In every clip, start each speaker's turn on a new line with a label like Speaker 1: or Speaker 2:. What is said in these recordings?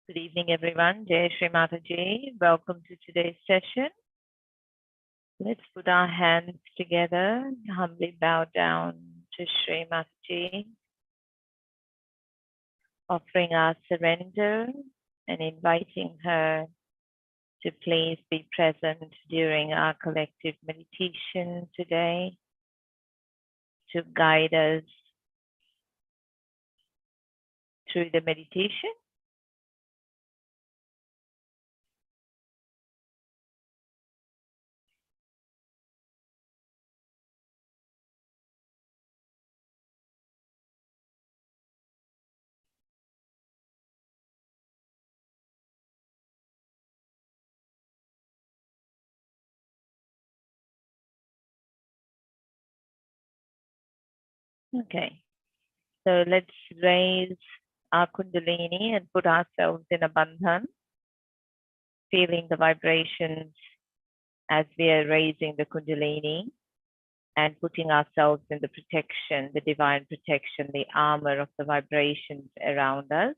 Speaker 1: Good evening, everyone. Jai Shri Mataji. Welcome to today's session. Let's put our hands together, humbly bow down to Shri Mataji, offering our surrender and inviting her to please be present during our collective meditation today, to guide us through the meditation. Okay, so let's raise our Kundalini and put ourselves in a bandhan, feeling the vibrations as we are raising the Kundalini and putting ourselves in the protection, the divine protection, the armor of the vibrations around us.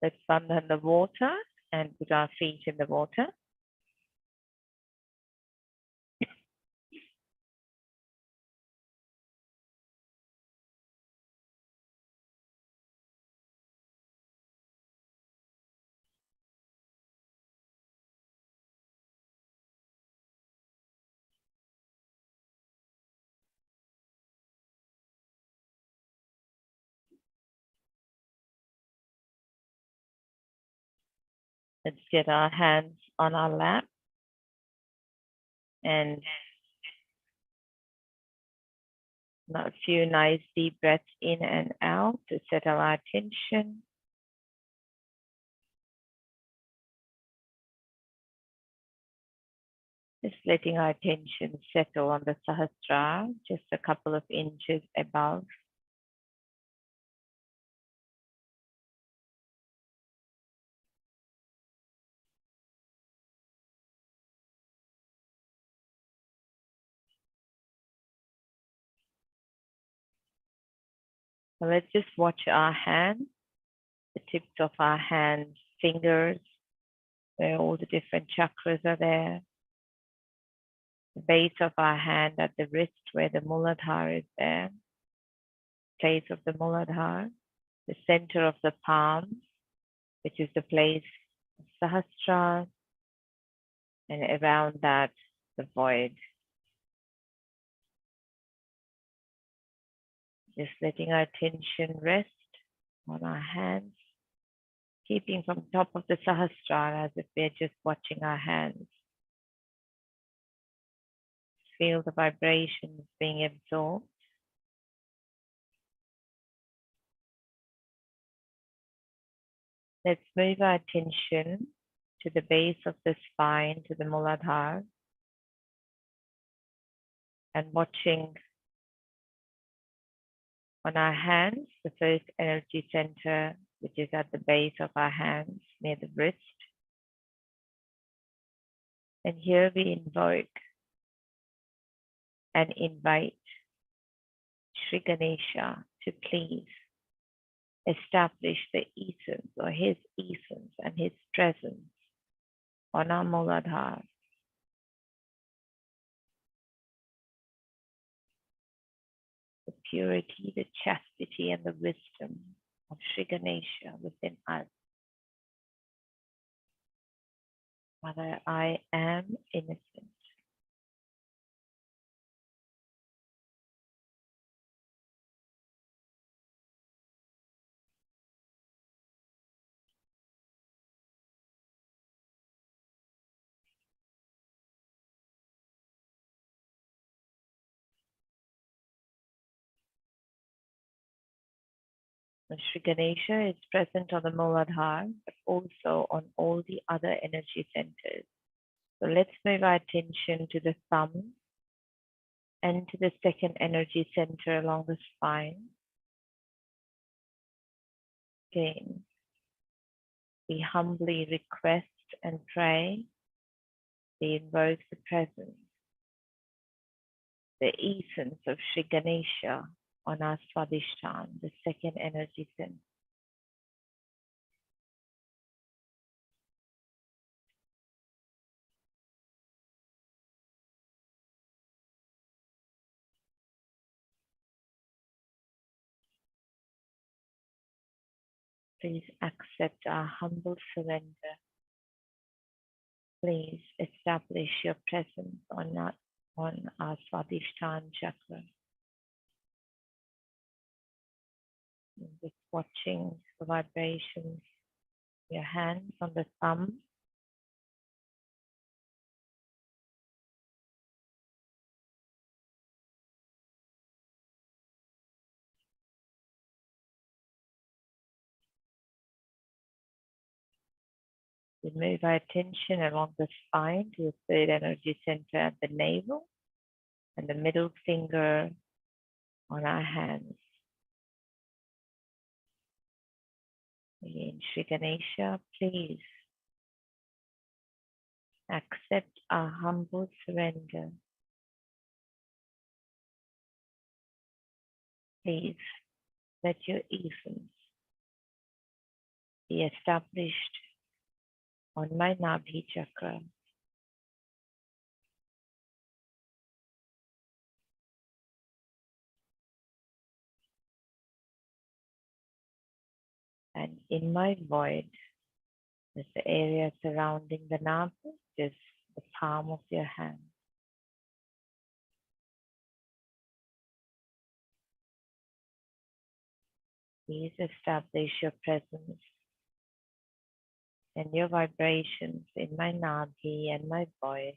Speaker 1: Let's bandhan the water and put our feet in the water. Let's get our hands on our lap and a few nice deep breaths in and out to settle our attention. Just letting our attention settle on the Sahasrara, just a couple of inches above. So let's just watch our hands, the tips of our hands, fingers, where all the different chakras are there. The base of our hand at the wrist where the Muladhara is there. Place of the Muladhara. The center of the palm, which is the place of Sahasrara. And around that, the void. Just letting our attention rest on our hands. Keeping from top of the Sahasrara as if we're just watching our hands. Feel the vibrations being absorbed. Let's move our attention to the base of the spine, to the Muladhara, and watching on our hands, the first energy center, which is at the base of our hands, near the wrist. And here we invoke and invite Shri Ganesha to please establish the essence or his essence and his presence on our Muladhara. The purity, the chastity, and the wisdom of Shri Ganesha within us. Mother, I am innocent. Shri Ganesha is present on the Muladhara, but also on all the other energy centers. So let's move our attention to the thumb and to the second energy center along the spine. Again, we humbly request and pray, we invoke the presence, the essence of Shri Ganesha on our Swadhisthana, the second energy center. Please accept our humble surrender. Please establish your presence on our Swadhisthana chakra. And just watching the vibrations, your hands on the thumb. We move our attention along the spine to the third energy center at the navel and the middle finger on our hands. Again, Shri Ganesha, please accept our humble surrender. Please let your essence be established on my Nabhi chakra. And in my void, is the area surrounding the Nabhi, just the palm of your hand. Please establish your presence and your vibrations in my Nabhi and my void.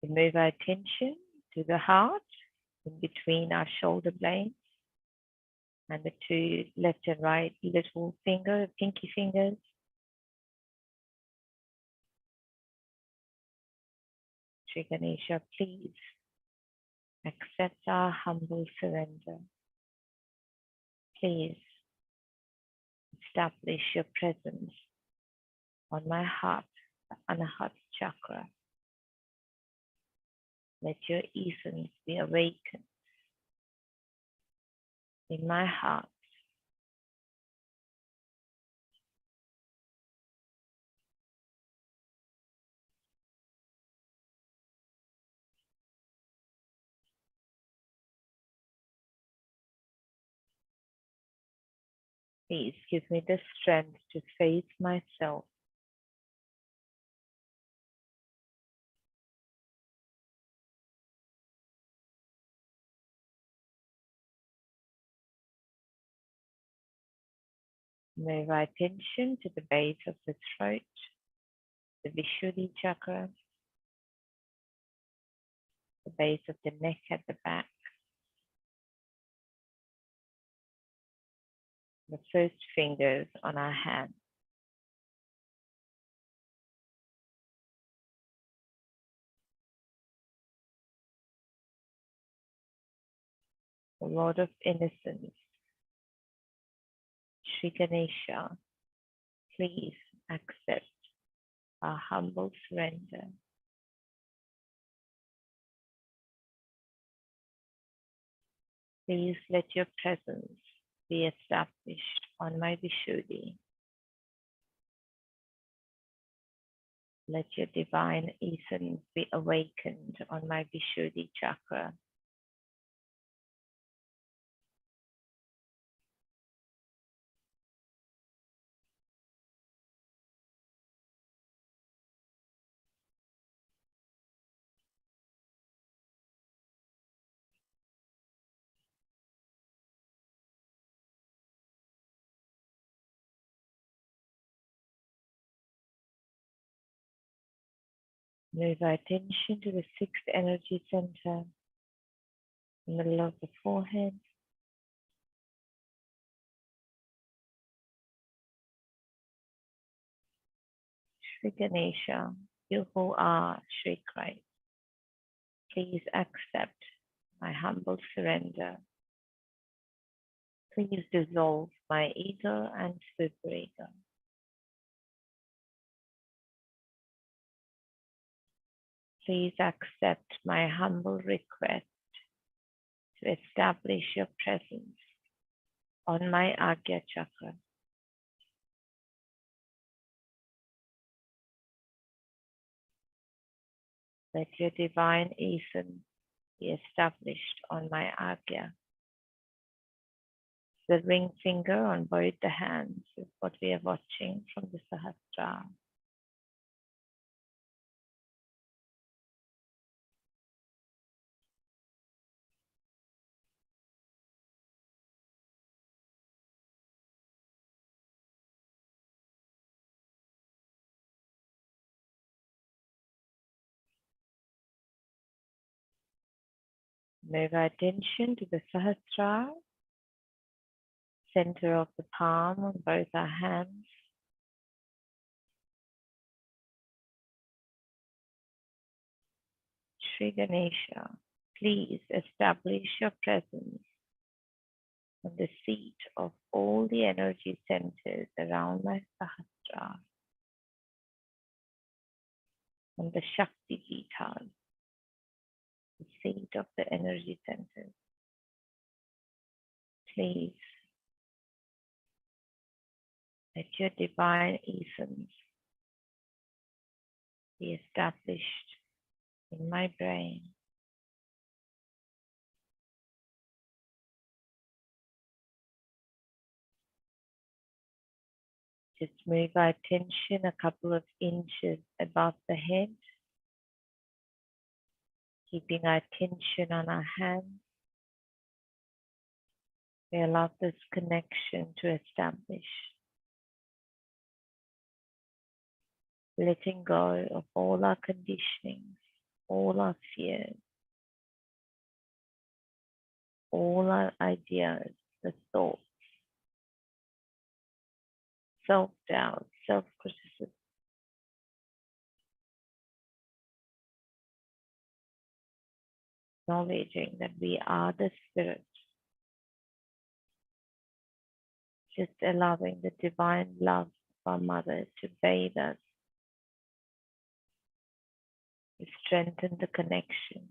Speaker 1: We move our attention to the heart in between our shoulder blades and the two left and right little pinky fingers. Shri Ganesha, please accept our humble surrender. Please establish your presence on my heart, the Anahat chakra. Let your essence be awakened in my heart. Please give me the strength to face myself. Move our attention to the base of the throat, the Vishuddhi chakra, the base of the neck at the back, the first fingers on our hands. The Lord of Innocence, Shri Ganesha, please accept our humble surrender. Please let your presence be established on my Vishuddhi. Let your divine essence be awakened on my Vishuddhi chakra. Move our attention to the sixth energy center, in the middle of the forehead. Shri Ganesha, you who are Shri Christ, please accept my humble surrender. Please dissolve my ego and superego. Please accept my humble request to establish your presence on my Agya Chakra. Let your divine essence be established on my Agya. The ring finger on both the hands is what we are watching from the Sahasrara. Move our attention to the Sahasrara, center of the palm on both our hands. Shri Ganesha, please establish your presence on the seat of all the energy centers around my Sahasrara, on the Shakti Pitas, the seat of the energy centers. Please let your divine essence be established in my brain. Just move our attention a couple of inches above the head, keeping our attention on our hands. We allow this connection to establish, letting go of all our conditionings, all our fears, all our ideas, the thoughts, self-doubt, self-criticism. Acknowledging that we are the spirit, just allowing the divine love of our mother to bathe us, to strengthen the connection.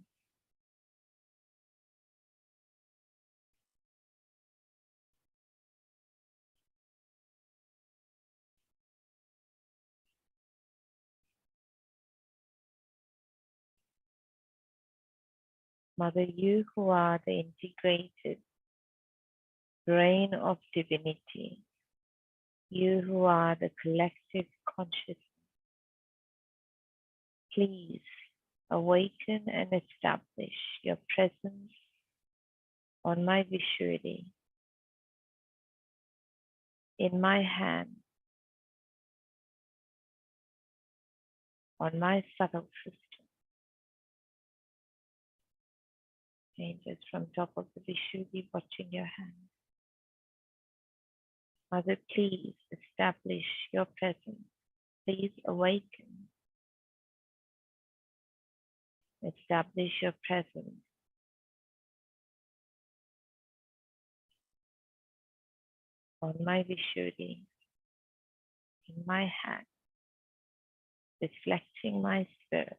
Speaker 1: Mother, you who are the integrated brain of divinity, you who are the collective consciousness, please awaken and establish your presence on my Vishuddhi, in my hand, on my subtle system. Changes from top of the Vishuddhi, watching your hand. Mother, please establish your presence. Please awaken. Establish your presence on my Vishuddhi, in my hand, reflecting my spirit.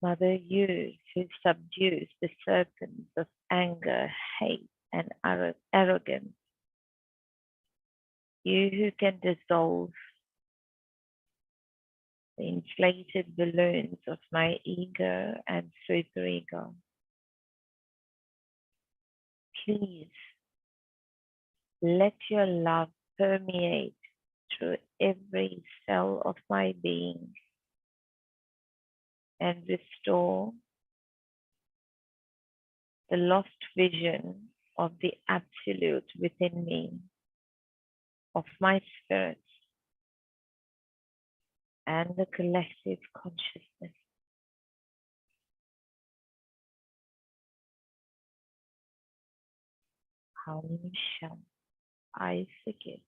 Speaker 1: Mother, you who subdues the serpents of anger, hate, and arrogance, you who can dissolve the inflated balloons of my ego and superego. Please let your love permeate through every cell of my being and restore the lost vision of the absolute within me, of my spirit and the collective consciousness. How shall I forgive?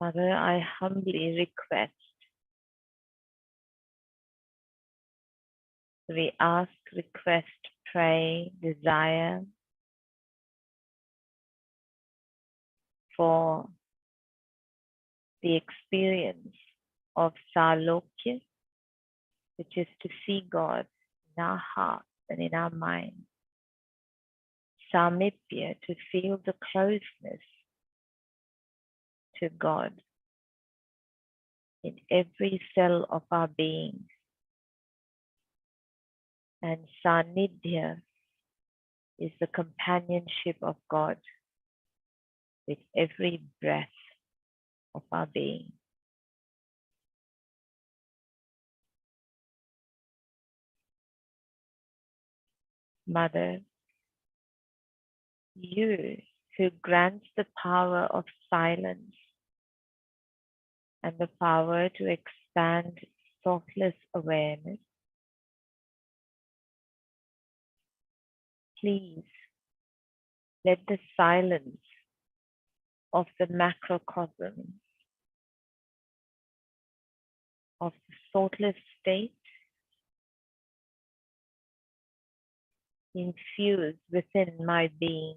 Speaker 1: Mother, I humbly request, we ask, request, pray, desire for the experience of Salokya, which is to see God in our hearts and in our minds. Samipya, to feel the closeness to God in every cell of our being. And Sanidhya is the companionship of God with every breath of our being. Mother, you who grants the power of silence and the power to expand thoughtless awareness, please let the silence of the macrocosm of the thoughtless state infuse within my being,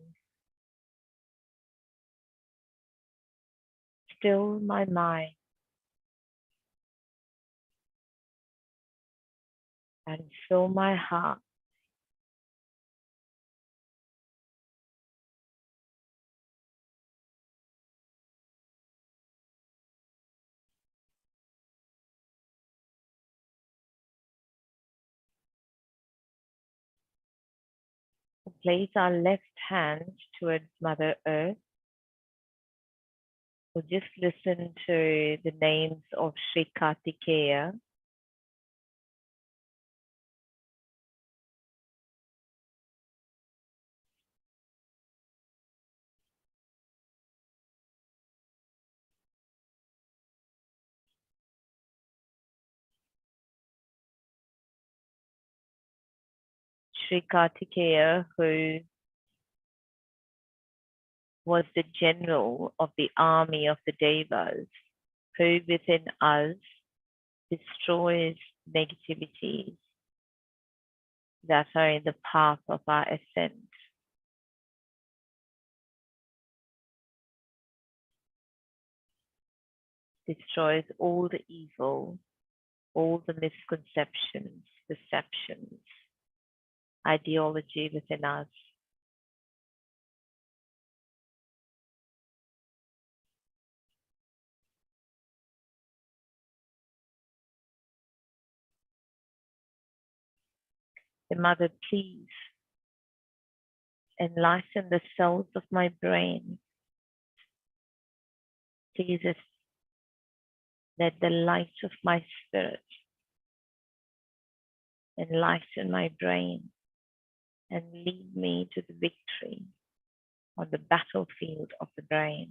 Speaker 1: still my mind, and fill my heart to place our left hand towards Mother Earth. We'll just listen to the names of Shri Kartikeya. Shri Kartikeya, who was the general of the army of the Devas, who within us destroys negativities that are in the path of our ascent. Destroys all the evil, all the misconceptions, perceptions, ideology within us. The Mother, please enlighten the cells of my brain. Please let the light of my spirit enlighten my brain and lead me to the victory on the battlefield of the brain.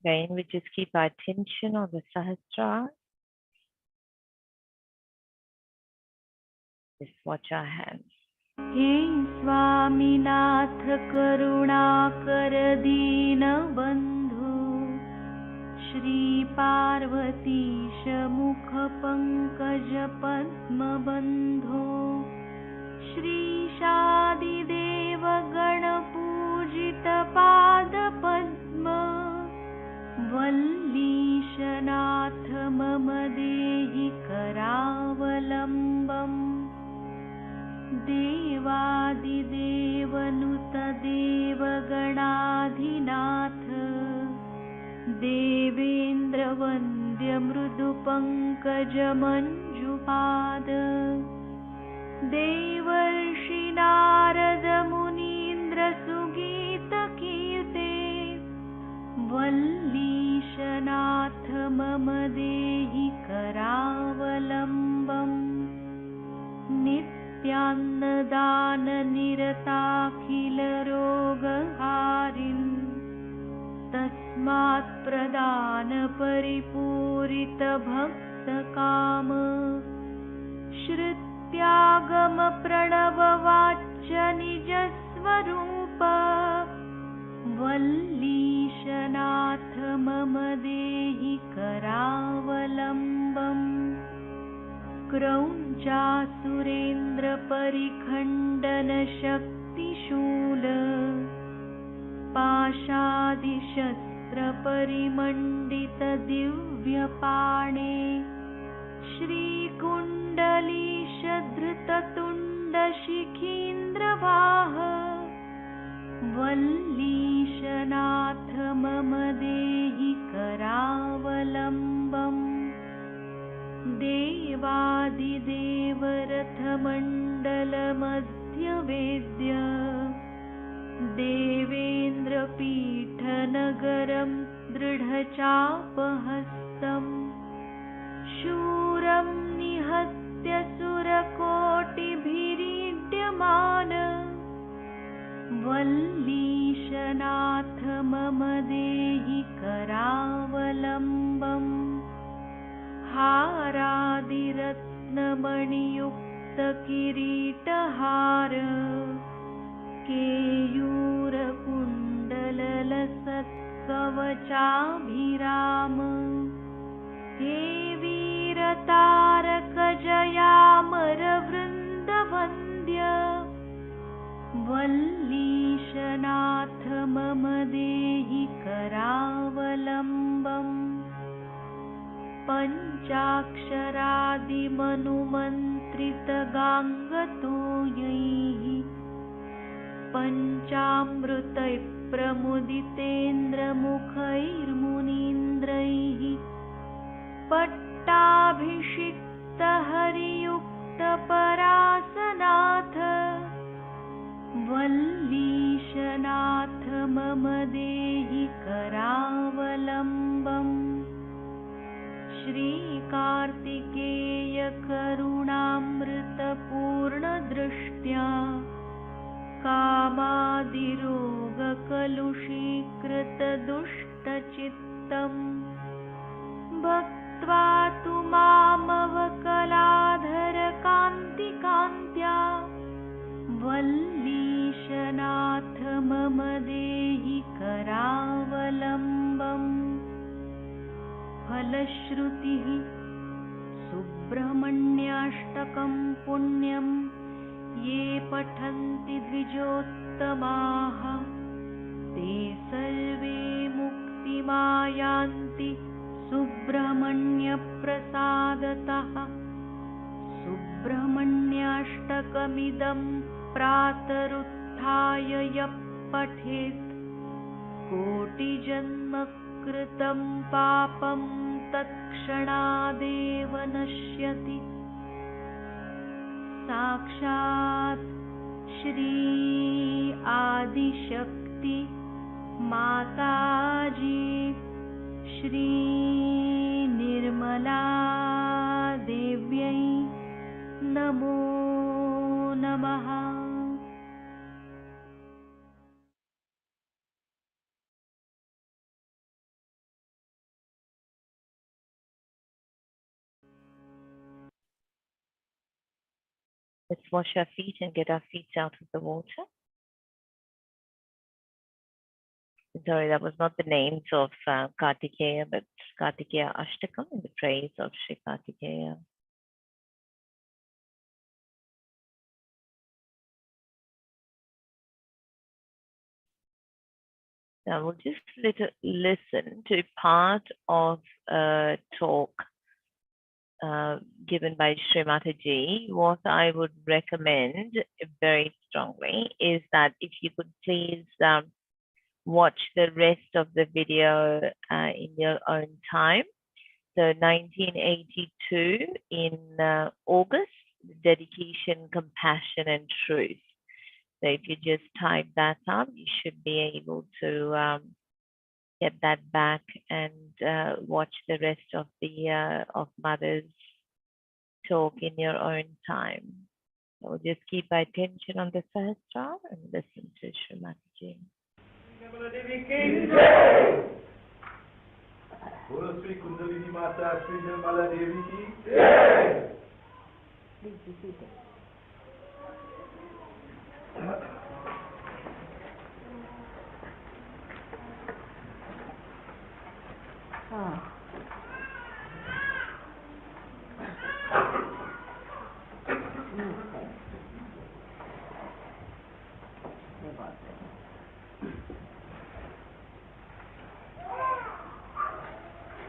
Speaker 1: Again, we just keep our attention on the Sahasrara. Just watch our hands.
Speaker 2: हे स्वामीनाथ करुणाकर दीनबन्धु श्री पार्वतीश मुख पंकज पद्मबन्धो श्रीशादिदेव गणपूजित पादपद्म वल्लीशनाथ मम देहि करावलम्बम् देवादिदेवनुत देवगणाधिनाथ देवेन्द्रवन्द्य मृदुपङ्कजमञ्जुपाद देवर्षि नारद मुनीन्द्र सुगीतकीर्ते वल्लीशनाथ मम देहि करावलम्बम् नित्यान्नदाननिरताखिलरोगहारिन् तस्मात् प्रदानपरिपूरितभक्तकाम श्रुत्यागमप्रणववाच्य निजस्वरूप वल्लीशनाथ मम देहि करावलम्बम् क्रौञ्चासुरेन्द्रपरिखण्डनशक्तिशूल पाशादिशस्त्रपरिमण्डितदिव्यपाणे श्रीकुण्डलीशधृततुण्डशिखीन्द्रवाह वल्लीशनाथ मम देहि करावलम्बम् देवादिदेवरथमण्डलमध्यवेद्य देवेन्द्रपीठनगरं दृढचापहस्तम् शूरं निहत्य सुरकोटिभिरीड्यमान वल्लीशनाथ मम देहि करावलम्बम् हारादिरत्नमणियुक्तकिरीटहार केयूरकुण्डललसत्कवचाभिराम हे वीरतारकजयामरवृन्दवन्द्य वल्लीशनाथ मम देहि करावलम्बम् पञ्चाक्षरादिमनुमन्त्रितगाङ्गतोयैः पञ्चामृतैप्रमुदितेन्द्रमुखैर्मुनीन्द्रैः पट्टाभिषिक्तहरियुक्तपरासनाथ वल्लीशनाथ मम देहि करावलम्बम् श्रीकार्तिकेय करुणामृतपूर्णदृष्ट्या कामादिरोगकलुषीकृतदुष्टचित्तम् भक्त्वा तु मामवकलाधरकान्तिकान्त्या वल्लीशनाथ मम देहि करावलम्बम् फलश्रुतिः सुब्रह्मण्याष्टकं पुण्यं ये पठन्ति द्विजोत्तमाः ते सर्वे मुक्तिमायान्ति सुब्रह्मण्यप्रसादतः सुब्रह्मण्याष्टकमिदं प्रातरुत्थाय यः पठेत् कोटिजन्मकृतं पापं तत्क्षणादेव नश्यति। साक्षात् श्री आदिशक्ति माताजी श्री निर्मला देव्यै नमो नमः।
Speaker 1: Let's wash our feet and get our feet out of the water. Sorry, that was not the names of Kartikeya, but Kartikeya Ashtakam in the praise of Shri Kartikeya. Now we'll just listen to part of a talk given by Shri Mataji. What I would recommend very strongly is that if you could please watch the rest of the video in your own time. So 1982 in August, dedication, compassion and truth. So if you just type that up, you should be able to get that back and watch the rest of the of Mother's talk in your own time. So just keep our attention on the first round and listen to Shri Mataji.
Speaker 3: Bolo Shri Kundalini Mata, Shri Nirmala Devi ki Jai. Please be seated.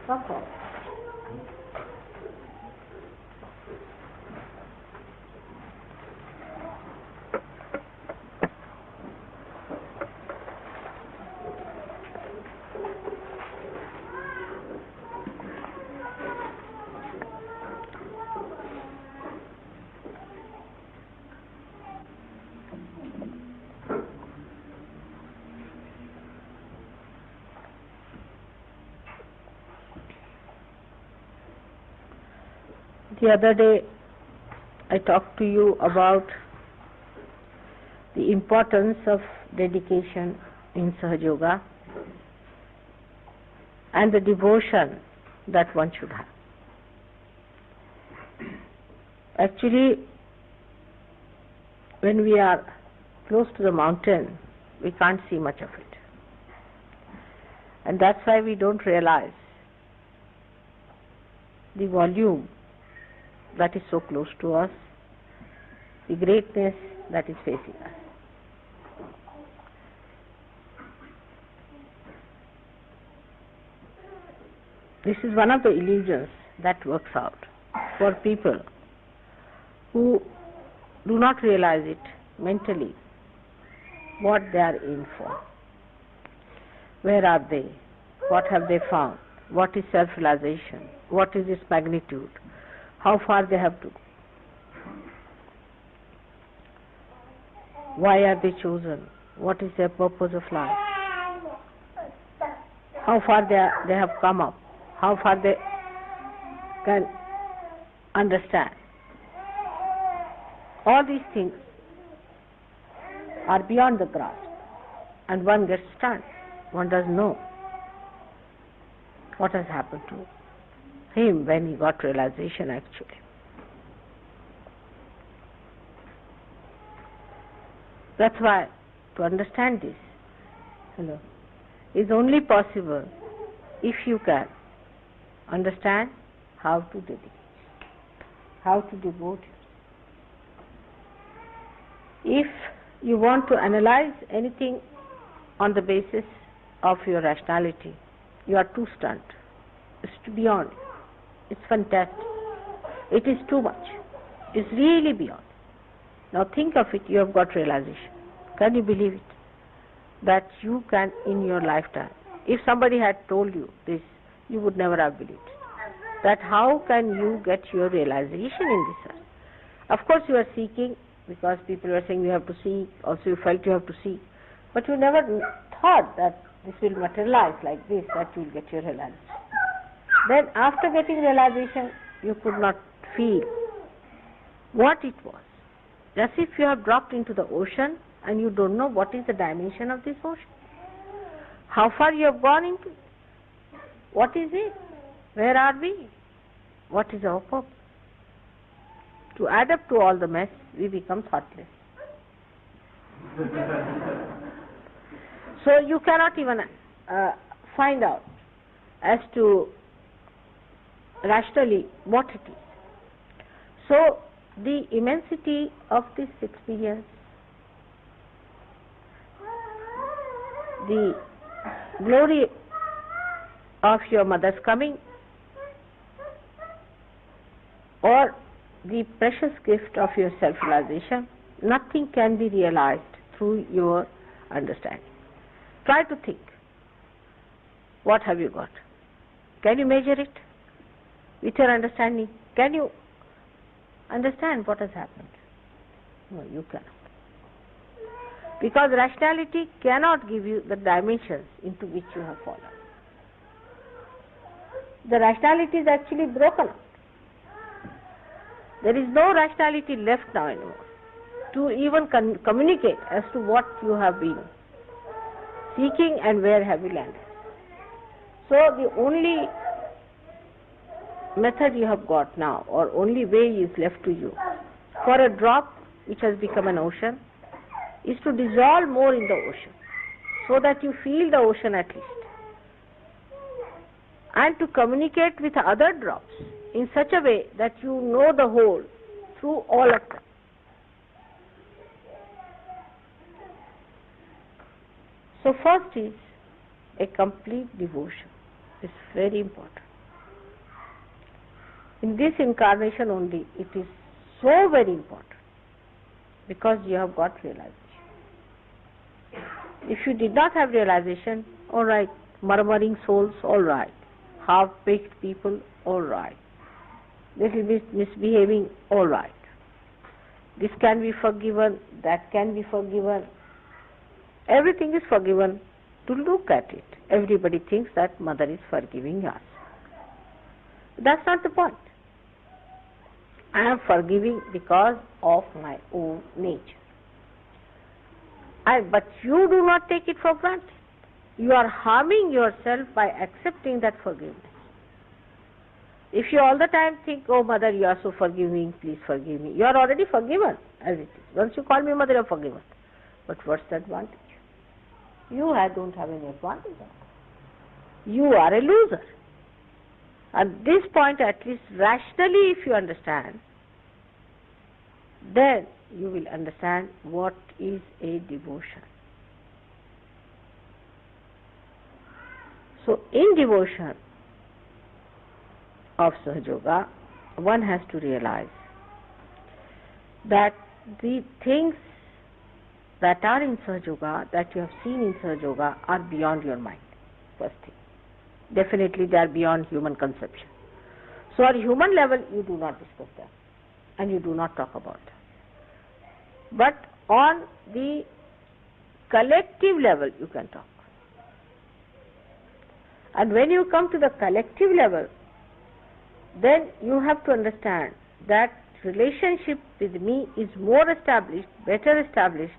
Speaker 4: Okay. The other day I talked to you about the importance of dedication in Sahaja Yoga and the devotion that one should have. Actually, when we are close to the mountain, we can't see much of it. And that's why we don't realize the volume that is so close to us, the greatness that is facing us. This is one of the illusions that works out for people who do not realize it mentally, what they are in for. Where are they? What have they found? What is self-realization? What is its magnitude? How far they have to go? Why are they chosen? What is their purpose of life? How far they have come up? How far they can understand? All these things are beyond the grasp, and one gets stunned. One doesn't know what has happened to him when he got realization actually. That's why to understand this, is only possible if you can understand how to dedicate, how to devote yourself. If you want to analyze anything on the basis of your rationality, you are too stunned. It's beyond. It's fantastic. It is too much. It's really beyond. Now think of it, you have got realization. Can you believe it? That you can in your lifetime. If somebody had told you this, you would never have believed it. That how can you get your realization in this earth? Of course you are seeking, because people were saying you have to seek, also you felt you have to seek. But you never thought that this will materialize like this, that you will get your realization. Then after getting realization, you could not feel what it was. As if you have dropped into the ocean and you don't know what is the dimension of this ocean. How far you have gone into it. What is it? Where are we? What is our purpose? to add up to all the mess, we become thoughtless. So you cannot even find out as to rationally what it is. So the immensity of this experience, the glory of your mother's coming, or the precious gift of your self-realization, nothing can be realized through your understanding. Try to think. What have you got? Can you measure it with your understanding? Can you understand what has happened? No, you cannot. Because rationality cannot give you the dimensions into which you have fallen. The rationality is actually broken up. There is no rationality left now anymore to even communicate as to what you have been seeking and where have you landed. So the only method you have got now, or only way is left to you, for a drop which has become an ocean, is to dissolve more in the ocean, so that you feel the ocean at least, and to communicate with other drops in such a way that you know the whole through all of them. So first is a complete devotion. It's very important. In this incarnation only, it is so very important, because you have got realization. If you did not have realization, all right, murmuring souls, all right, half-baked people, all right, little bit misbehaving, all right, this can be forgiven, that can be forgiven, everything is forgiven. To look at it, everybody thinks that mother is forgiving us. That's not the point. I am forgiving because of my own nature. But you do not take it for granted. You are harming yourself by accepting that forgiveness. If you all the time think, oh mother, you are so forgiving, please forgive me, you are already forgiven as it is. Once you call me mother, you are forgiven. But what's the advantage? You don't have any advantage. You are a loser. At this point, at least rationally, if you understand, then you will understand what is a devotion. So in devotion of Sahaja Yoga, one has to realize that the things that are in Sahaja Yoga, that you have seen in Sahaja Yoga, are beyond your mind, first thing. Definitely they are beyond human conception. So at human level, you do not discuss them and you do not talk about them. But on the collective level, you can talk. And when you come to the collective level, then you have to understand that relationship with me is more established, better established,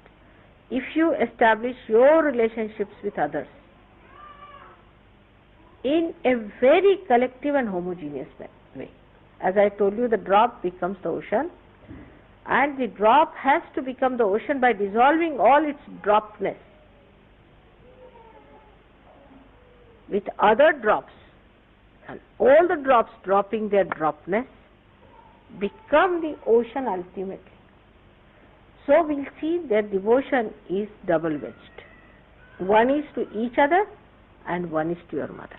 Speaker 4: if you establish your relationships with others in a very collective and homogeneous way. As I told you, the drop becomes the ocean, and the drop has to become the ocean by dissolving all its dropness with other drops, and all the drops dropping their dropness become the ocean ultimately. So we'll see that devotion is double-wedged. One is to each other and one is to your mother.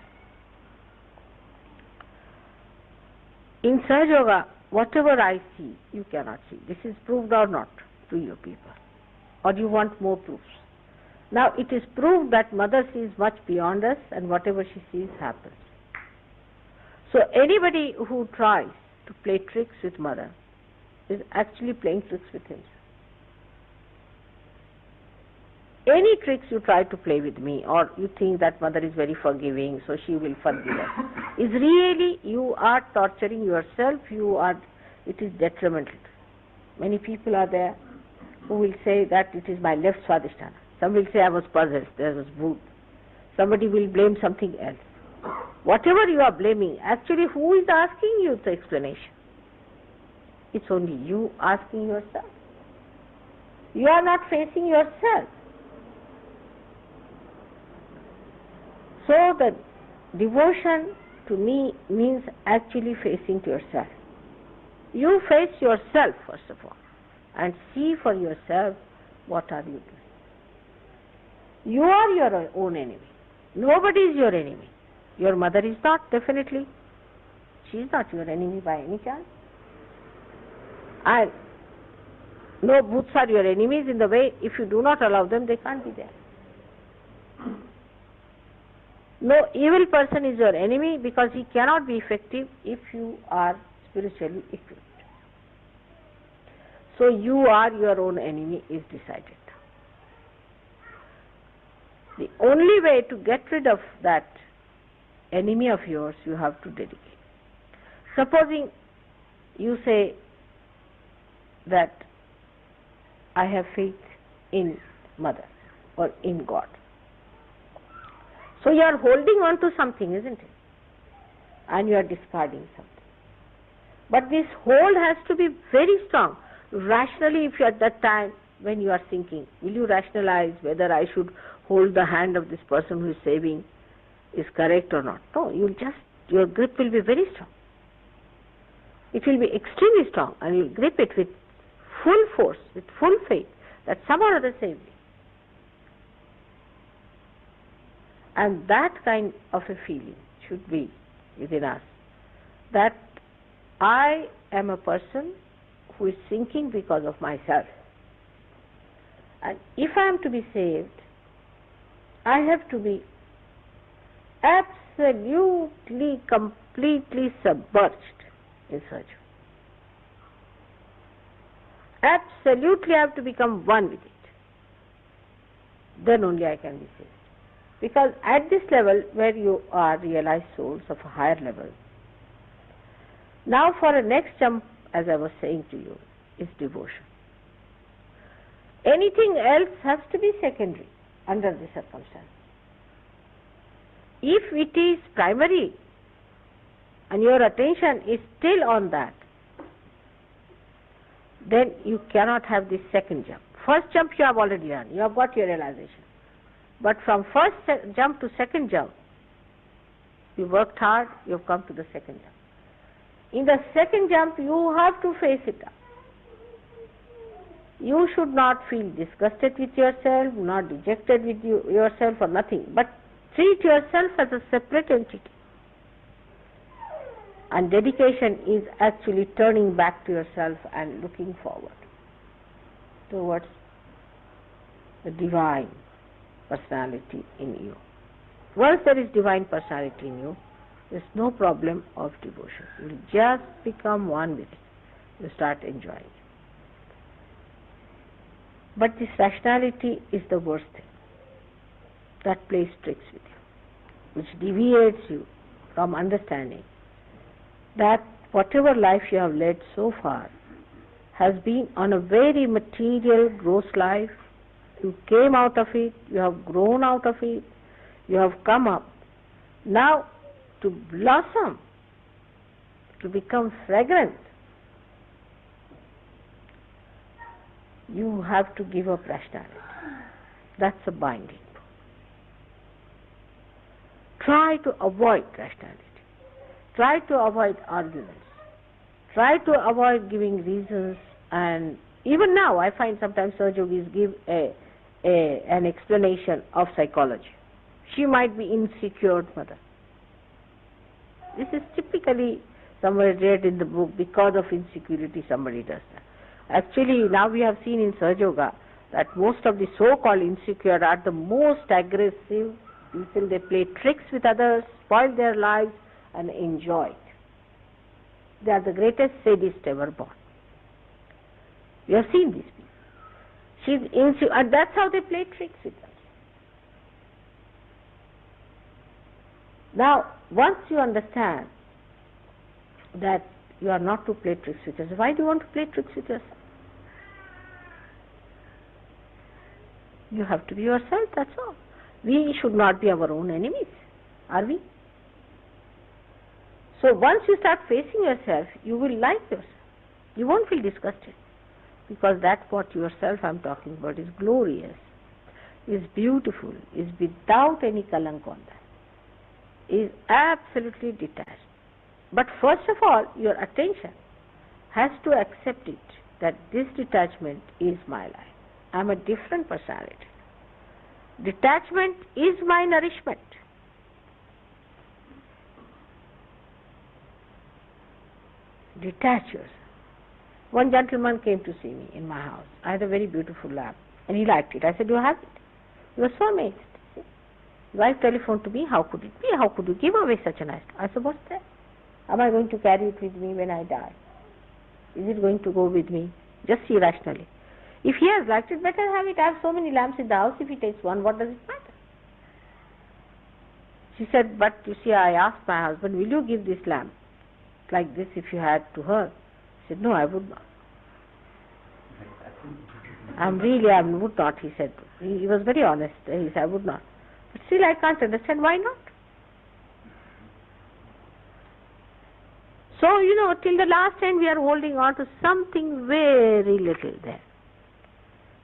Speaker 4: In Sahaja Yoga, whatever I see, you cannot see. This is proved or not to you people. Or you want more proofs. Now it is proved that mother sees much beyond us, and whatever she sees happens. So anybody who tries to play tricks with mother is actually playing tricks with himself. Any tricks you try to play with me, or you think that mother is very forgiving, so she will forgive us, is really, you are torturing yourself, it is detrimental. Many people are there who will say that it is my left swadhisthana. Some will say I was possessed, there was voodoo. Somebody will blame something else. Whatever you are blaming, actually who is asking you the explanation? It's only you asking yourself. You are not facing yourself. So the devotion to me means actually facing to yourself. You face yourself first of all and see for yourself what are you doing. You are your own enemy. Nobody is your enemy. Your mother is not, definitely. She is not your enemy by any chance. And no bhoots are your enemies in the way if you do not allow them, they can't be there. No evil person is your enemy because he cannot be effective if you are spiritually equipped. So you are your own enemy is decided. The only way to get rid of that enemy of yours, you have to dedicate. Supposing you say that I have faith in Mother or in God. So you are holding on to something, isn't it? And you are discarding something. But this hold has to be very strong. Rationally, if you are at that time when you are thinking, will you rationalize whether I should hold the hand of this person who is saving is correct or not? No, your grip will be very strong. It will be extremely strong, and you will grip it with full force, with full faith that some or other save me. And that kind of a feeling should be within us, that I am a person who is sinking because of myself. And if I am to be saved, I have to be absolutely, completely submerged in search. Absolutely I have to become one with it. Then only I can be saved. Because at this level where you are realized souls of a higher level, now for a next jump, as I was saying to you, is devotion. Anything else has to be secondary under the circumstances. If it is primary and your attention is still on that, then you cannot have this second jump. First jump you have already done, you have got your realization. But from first jump to second jump, you worked hard, you have come to the second jump. In the second jump, you have to face it up. You should not feel disgusted with yourself, not dejected with yourself or nothing, but treat yourself as a separate entity. And dedication is actually turning back to yourself and looking forward towards the divine personality in you. Once there is divine personality in you, there is no problem of devotion. You will just become one with it. You start enjoying it. But this rationality is the worst thing. That plays tricks with you, which deviates you from understanding that whatever life you have led so far has been on a very material, gross life. You came out of it, you have grown out of it, you have come up. Now, to blossom, to become fragrant, you have to give up rationality. That's a binding. Try to avoid rationality. Try to avoid arguments. Try to avoid giving reasons. And even now, I find sometimes Sahaja give an explanation of psychology. She might be insecure mother. This is typically somewhere read in the book, because of insecurity somebody does that. Actually, now we have seen in Sahaja Yoga that most of the so-called insecure are the most aggressive people. They play tricks with others, spoil their lives, and enjoy it. They are the greatest sadists ever born. We have seen these people. She's insecure, and that's how they play tricks with us. Now, once you understand that you are not to play tricks with yourself, why do you want to play tricks with yourself? You have to be yourself, that's all. We should not be our own enemies, are we? So once you start facing yourself, you will like yourself. You won't feel disgusted, because that's what yourself I'm talking about is glorious, is beautiful, is without any kalank on that, is absolutely detached. But first of all, your attention has to accept it, that this detachment is my life. I'm a different personality. Detachment is my nourishment. Detach yourself. One gentleman came to see me in my house. I had a very beautiful lamp, and he liked it. I said, "You have it?" He was so amazed. His wife telephoned to me, "How could it be? How could you give away such a nice lamp?" I said, "What's that? Am I going to carry it with me when I die? Is it going to go with me?" Just see rationally. If he has liked it, better have it. I have so many lamps in the house. If he takes one, what does it matter? She said, "But you see, I asked my husband, will you give this lamp like this if you had to her?" He said, "No, I would not. I would not," he said. He was very honest. He said, "I would not." But still, I can't understand why not. So, till the last end we are holding on to something very little there.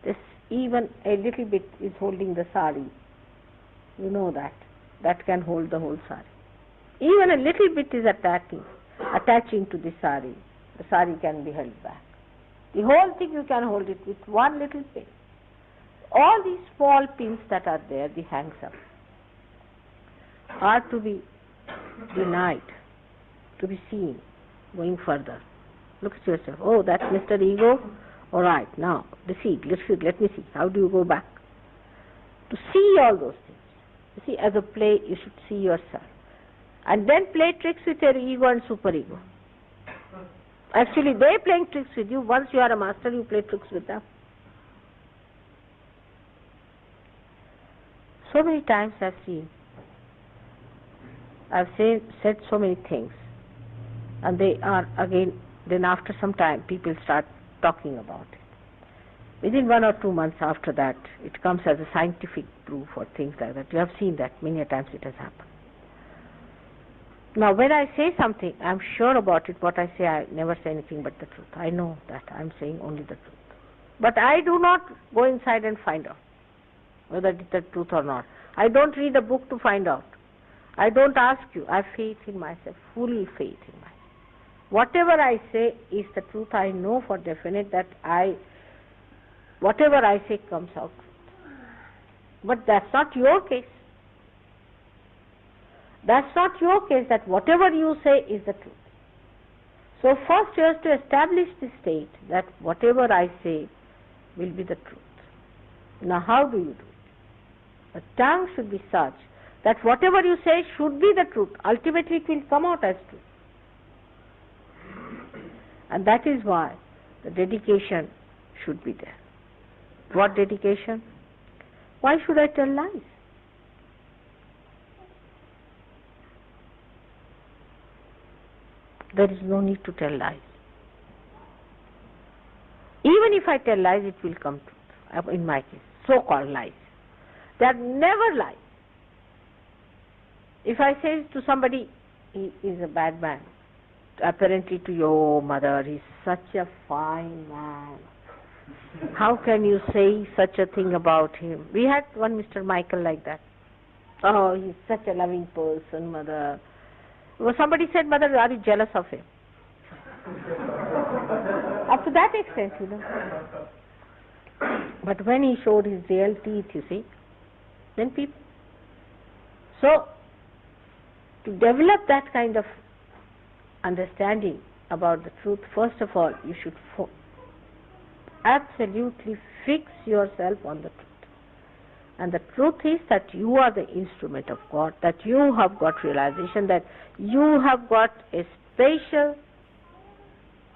Speaker 4: This even a little bit is holding the sari. You know that. That can hold the whole sari. Even a little bit is attaching to the sari. The sari can be held back. The whole thing you can hold it with one little pin. All these small pins that are there, the hangs up, are to be denied, to be seen, going further. Look at yourself. Oh, that's Mr. Ego. All right, now, let me see. How do you go back? To see all those things. You see, as a play, you should see yourself. And then play tricks with your ego and superego. Actually, they're playing tricks with you. Once you are a master, you play tricks with them. So many times I've said so many things, and they are again, then after some time, people start talking about it. Within 1 or 2 months after that, it comes as a scientific proof or things like that. You have seen that many a times it has happened. Now, when I say something, I'm sure about it. What I say, I never say anything but the truth. I know that I'm saying only the truth. But I do not go inside and find out whether it's the truth or not. I don't read a book to find out. I don't ask you. I have faith in myself, full faith in myself. Whatever I say is the truth. I know for definite that whatever I say comes out truth. But that's not your case. That's not your case, that whatever you say is the truth. So first you have to establish the state that whatever I say will be the truth. Now how do you do it? The tongue should be such that whatever you say should be the truth. Ultimately it will come out as truth. And that is why the dedication should be there. What dedication? Why should I tell lies? There is no need to tell lies. Even if I tell lies, it will come truth. In my case, so-called lies. They are never lies. If I say to somebody, he is a bad man, apparently to your mother, he's such a fine man. How can you say such a thing about him? We had one Mr. Michael like that. Oh, he's such a loving person, mother. Well, somebody said, "Mother, are you jealous of him?" Up to that extent, But when he showed his real teeth, you see, then people... So, to develop that kind of understanding about the truth, first of all, you should absolutely fix yourself on the truth. And the truth is that you are the instrument of God, that you have got realization, that you have got a spatial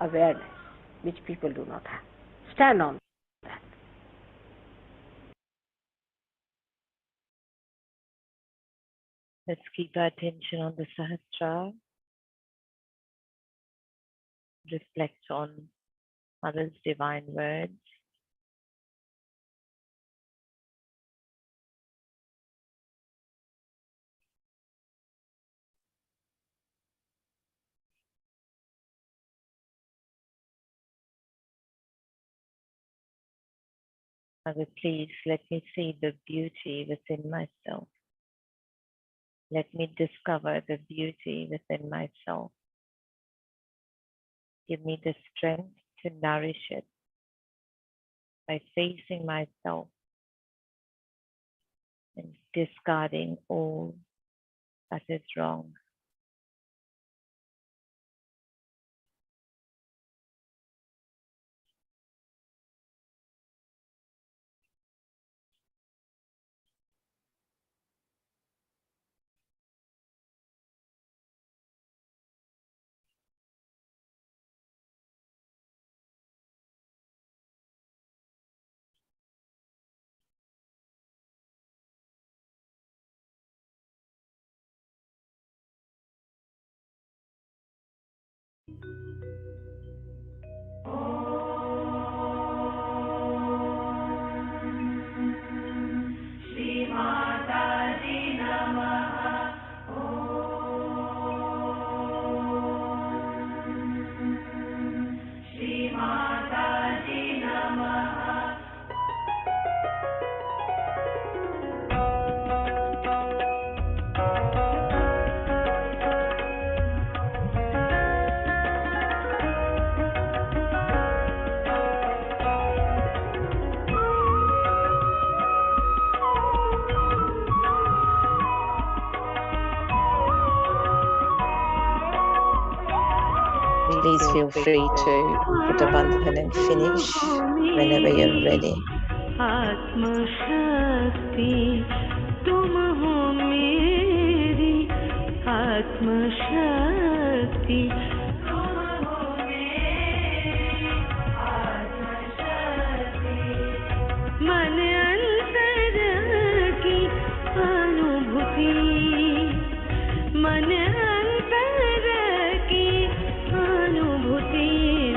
Speaker 4: awareness which people do not have. Stand on that.
Speaker 1: Let's keep our attention on the Sahasrara. Reflect on Mother's divine words. Mother, please let me see the beauty within myself. Let me discover the beauty within myself. Give me the strength to nourish it by facing myself and discarding all that is wrong.
Speaker 2: Shri Mataji Namaha. Shri Mataji Namaha.
Speaker 5: Please feel free to put a bandhan and finish whenever you're ready.
Speaker 2: आत्म शक्ति तुम हो मेरी आत्म शक्ति तुम हो मेरी आत्म शक्ति मन अंतर की अनुभूति मन अंतर की अनुभूति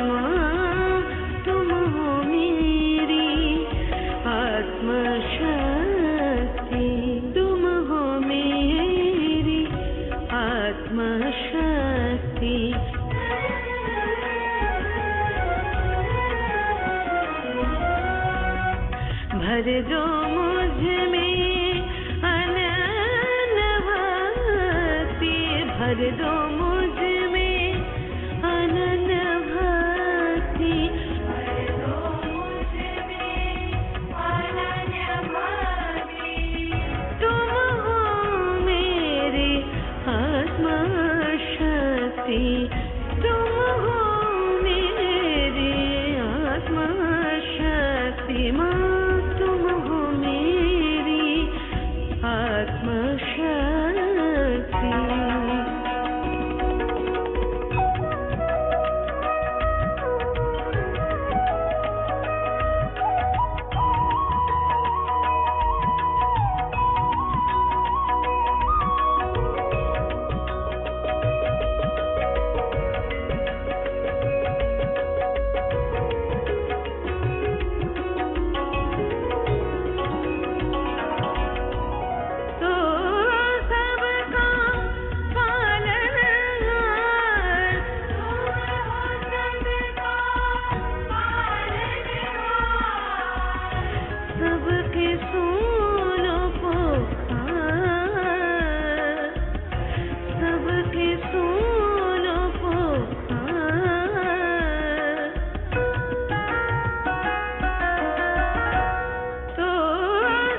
Speaker 2: माँ तुम हो मेरी आत्म शक्ति तुम हो मेरी आत्म शक्ति भर दो मुझ में अनन्य भक्ति भर दो मुझ में अनन्य भक्ति भर दो मुझ में अनन्य भक्ति तुम हो मेरी आत्म शक्ति तुम हो मेरी आत्म शक्ति माँ तुम हो मेरी आत्म शक्ति तो सबका पालनहार तुम हो सबका पालनहार सबके सुनो पुकार सबके सुनो पुकार तो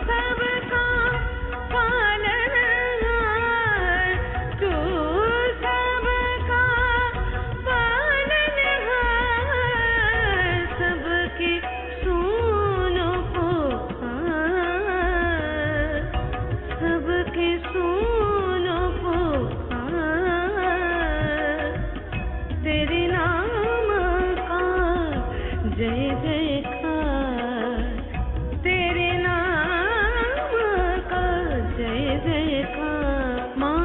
Speaker 2: सबका पालनहार तू सबका पालनहार सबके सुनो पुकार सबके सुनो पुकार तेरे नाम का जय जयकार तेरे नाम का जय जयकार माँ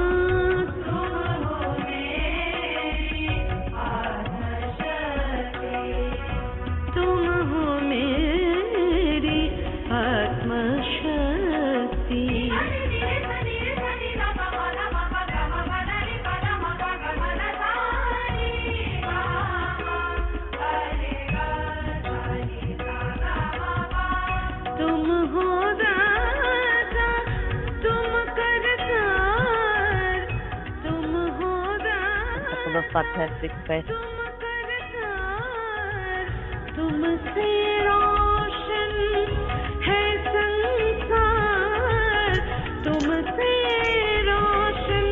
Speaker 2: तुम हो मेरी आत्म शक्ति तुम हो मेरी आत्म शक्ति
Speaker 1: Bundhan request.
Speaker 2: तुमसे रोशन है संसार, तुमसे रोशन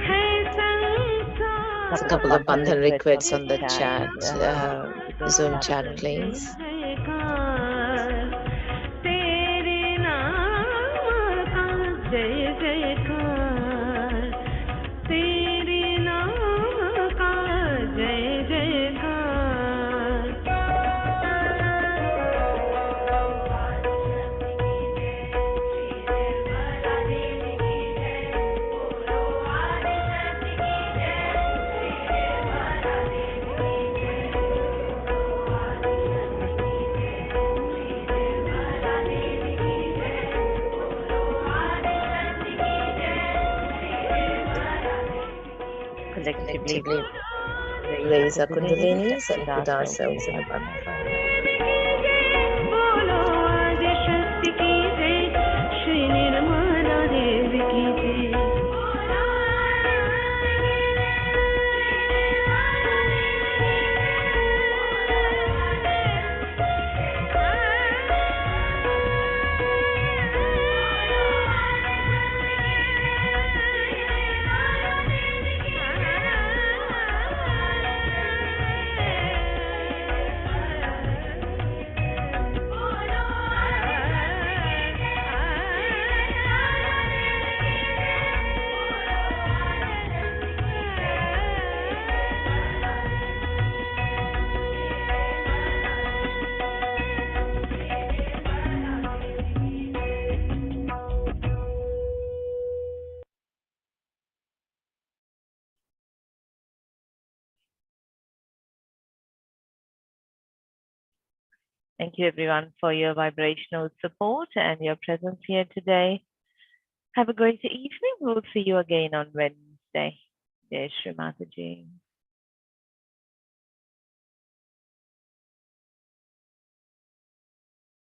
Speaker 2: है संसार.
Speaker 5: A couple of Bandhan requests on the chat, Zoom chat, please.
Speaker 2: तेरे नाम का जय जयकार, तेरे नाम का जय जयकार.
Speaker 5: Collectively raise our Kundalinis and put ourselves in a bandhan.
Speaker 2: बोलो आज शक्ति की जय, श्री निर्मला देवी की जय.
Speaker 1: Thank you everyone for your vibrational support and your presence here today. Have a great evening. We'll see you again on Wednesday. Jai Shri Mataji.